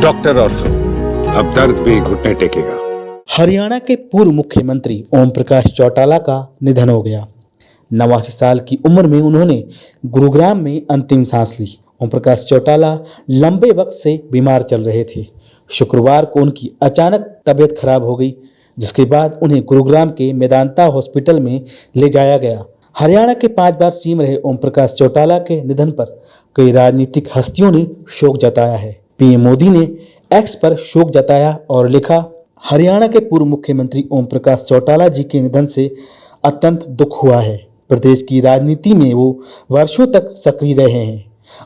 Doctor ortho, अब दर्द भी घुटने टेकेगा। हरियाणा के पूर्व मुख्यमंत्री ओम प्रकाश चौटाला का निधन हो गया। 89 साल की उम्र में उन्होंने गुरुग्राम में अंतिम सांस ली। ओम प्रकाश चौटाला लंबे वक्त से बीमार चल रहे थे। शुक्रवार को उनकी अचानक तबीयत खराब हो गई, जिसके बाद उन्हें गुरुग्राम के मेदांता हॉस्पिटल में ले जाया गया। हरियाणा के 5 बार सीएम रहे ओम प्रकाश चौटाला के निधन पर कई राजनीतिक हस्तियों ने शोक जताया है। पीएम मोदी ने एक्स पर शोक जताया और लिखा, हरियाणा के पूर्व मुख्यमंत्री ओम प्रकाश चौटाला जी के निधन से अत्यंत दुख हुआ है। प्रदेश की राजनीति में वो वर्षों तक सक्रिय रहे हैं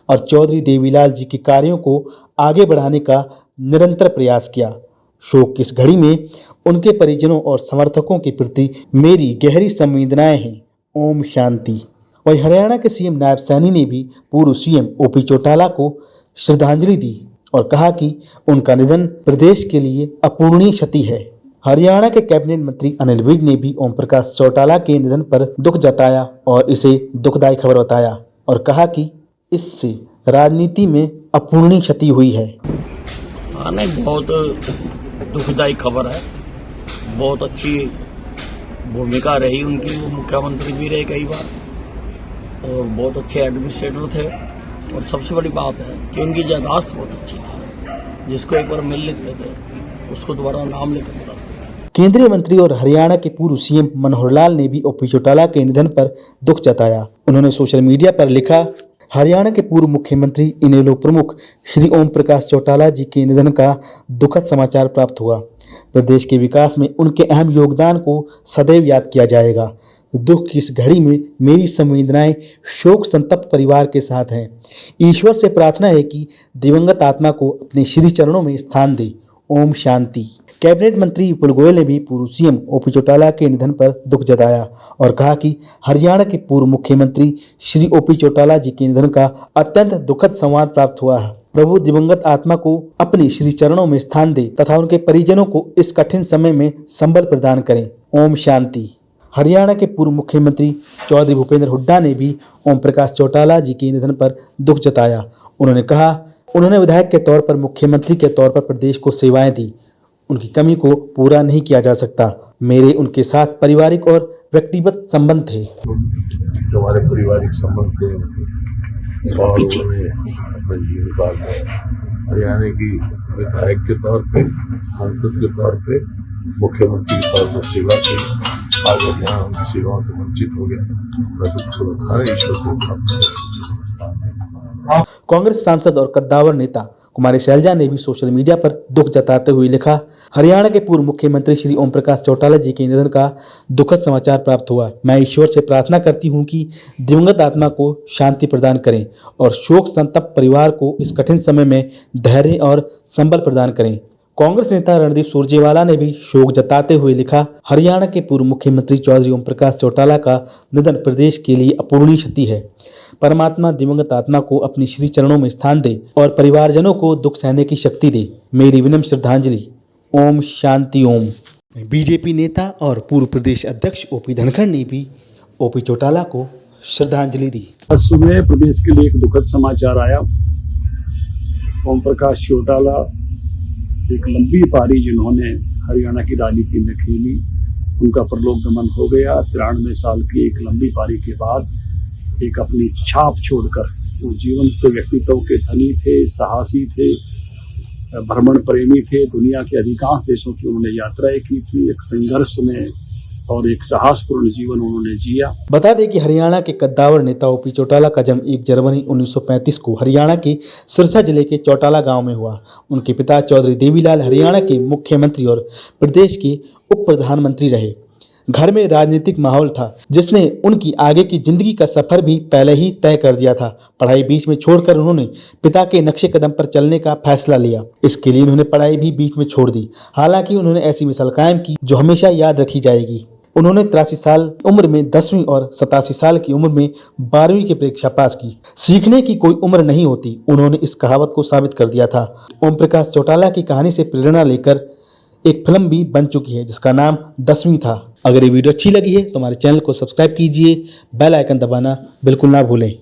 और चौधरी देवीलाल जी के कार्यों को आगे बढ़ाने का निरंतर प्रयास किया। शोक की इस घड़ी में उनके परिजनों और समर्थकों के प्रति मेरी गहरी संवेदनाएं हैं। ओम शांति। वहीं हरियाणा के सीएम नायब सैनी ने भी पूर्व सीएम ओपी चौटाला को श्रद्धांजलि दी और कहा कि उनका निधन प्रदेश के लिए अपूरणीय क्षति है। हरियाणा के कैबिनेट मंत्री अनिल विज ने भी ओम प्रकाश चौटाला के निधन पर दुख जताया और इसे दुखदायी खबर बताया और कहा कि इससे राजनीति में अपूरणीय क्षति हुई है। नहीं, बहुत दुखदायी खबर है। बहुत अच्छी भूमिका रही उनकी, वो मुख्यमंत्री भी रहे कई बार और बहुत अच्छे एडमिनिस्ट्रेटर थे। और सबसे बड़ी बात है कि उनकी याददाश्त बहुत अच्छी थी। जिसको एक बार मिल लेते थे उसको दोबारा नाम लेकर बुलाते। केंद्रीय मंत्री और हरियाणा के पूर्व सीएम मनोहर लाल ने भी ओपी चौटाला के निधन पर दुख जताया। उन्होंने सोशल मीडिया पर लिखा, हरियाणा के पूर्व मुख्यमंत्री इनेलो प्रमुख श्री ओम प्रकाश चौटाला जी के निधन का दुखद समाचार प्राप्त हुआ। प्रदेश के विकास में उनके अहम योगदान को सदैव याद किया जाएगा। दुख की इस घड़ी में मेरी संवेदनाएं शोक संतप्त परिवार के साथ हैं। ईश्वर से प्रार्थना है कि दिवंगत आत्मा को अपने श्री चरणों में स्थान दे। ओम शांति। कैबिनेट मंत्री विपुल गोयल ने भी पूर्व सीएम ओपी चौटाला के निधन पर दुख जताया और कहा कि हरियाणा के पूर्व मुख्यमंत्री श्री ओपी चौटाला जी के निधन का अत्यंत दुखद संवाद प्राप्त हुआ है। प्रभु दिवंगत आत्मा को अपने श्री चरणों में स्थान दे तथा उनके परिजनों को इस कठिन समय में संबल प्रदान करें। ओम शांति। हरियाणा के पूर्व मुख्यमंत्री चौधरी भूपेंद्र हुड्डा ने भी ओम प्रकाश चौटाला जी के निधन पर दुख जताया। उन्होंने कहा, उन्होंने विधायक के तौर पर मुख्यमंत्री के तौर पर प्रदेश को सेवाएं दी। उनकी कमी को पूरा नहीं किया जा सकता। मेरे उनके साथ पारिवारिक और व्यक्तिगत संबंध थे। हमारे पारिवारिक संबंध थे और उन्होंने अपने जीवन काल में हरियाणा की विधायक के तौर पे, सांसद के तौर पे, मुख्यमंत्री के तौर पर सेवा की। आज यहाँ उनकी सेवाओं से वंचित हो गया। मैं दुख से बता रहा, ईश्वर से प्रार्थना। कांग्रेस सांसद और कद्दावर नेता कुमारी शैलजा ने भी सोशल मीडिया पर दुख जताते हुए लिखा, हरियाणा के पूर्व मुख्यमंत्री श्री ओम प्रकाश चौटाला जी के निधन का दुखद समाचार प्राप्त हुआ। मैं ईश्वर से प्रार्थना करती हूं कि दिवंगत आत्मा को शांति प्रदान करें और शोक संतप्त परिवार को इस कठिन समय में धैर्य और संबल प्रदान करें। कांग्रेस नेता रणदीप सुरजेवाला ने भी शोक जताते हुए लिखा, हरियाणा के पूर्व मुख्यमंत्री चौधरी ओम प्रकाश चौटाला का निधन प्रदेश के लिए अपूरणीय क्षति है। परमात्मा दिवंगत आत्मा को अपनी श्री चरणों में स्थान दे और परिवारजनों को दुख सहने की शक्ति दे। मेरी विनम्र श्रद्धांजलि। ओम शांति। ओम। बीजेपी नेता और पूर्व प्रदेश अध्यक्ष ओपी धनखड़ ने भी ओपी चौटाला को श्रद्धांजलि दी। सुबह प्रदेश के लिए एक दुखद समाचार आया। ओम प्रकाश चौटाला एक लंबी पारी जिन्होंने हरियाणा की राजनीति में खेली, उनका परलोक गमन हो गया। 93 साल की एक लंबी पारी के बाद एक अपनी छाप छोड़कर वो जीवंत व्यक्तित्व के धनी थे, साहसी थे, भ्रमण प्रेमी थे। दुनिया के अधिकांश देशों की उन्होंने यात्राएं की थी। एक संघर्ष में और एक साहसपूर्ण जीवन उन्होंने जिया। बता दें कि हरियाणा के कद्दावर नेता ओपी चौटाला का जन्म 1 जनवरी 1935 को हरियाणा के सिरसा जिले के चौटाला गांव में हुआ। उनके पिता चौधरी देवीलाल हरियाणा के मुख्यमंत्री और प्रदेश के उप प्रधानमंत्री रहे। घर में राजनीतिक माहौल था जिसने उनकी आगे की जिंदगी का सफर भी पहले ही तय कर दिया था। पढ़ाई बीच में छोड़कर उन्होंने पिता के नक्शे कदम पर चलने का फैसला लिया। इसके लिए उन्होंने पढ़ाई भी बीच में छोड़ दी। हालांकि उन्होंने ऐसी मिसाल कायम की जो हमेशा याद रखी जाएगी। उन्होंने 83 साल उम्र में 10वीं और 87 साल की उम्र में 12वीं की परीक्षा पास की। सीखने की कोई उम्र नहीं होती, उन्होंने इस कहावत को साबित कर दिया था। ओम प्रकाश चौटाला की कहानी से प्रेरणा लेकर एक फिल्म भी बन चुकी है जिसका नाम 10वीं था। अगर ये वीडियो अच्छी लगी है तो हमारे चैनल को सब्सक्राइब कीजिए, बेल आइकन दबाना बिल्कुल ना भूलें।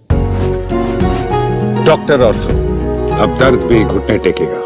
डॉक्टर ऑर्थो, अब दर्द भी घुटने टेकेगा।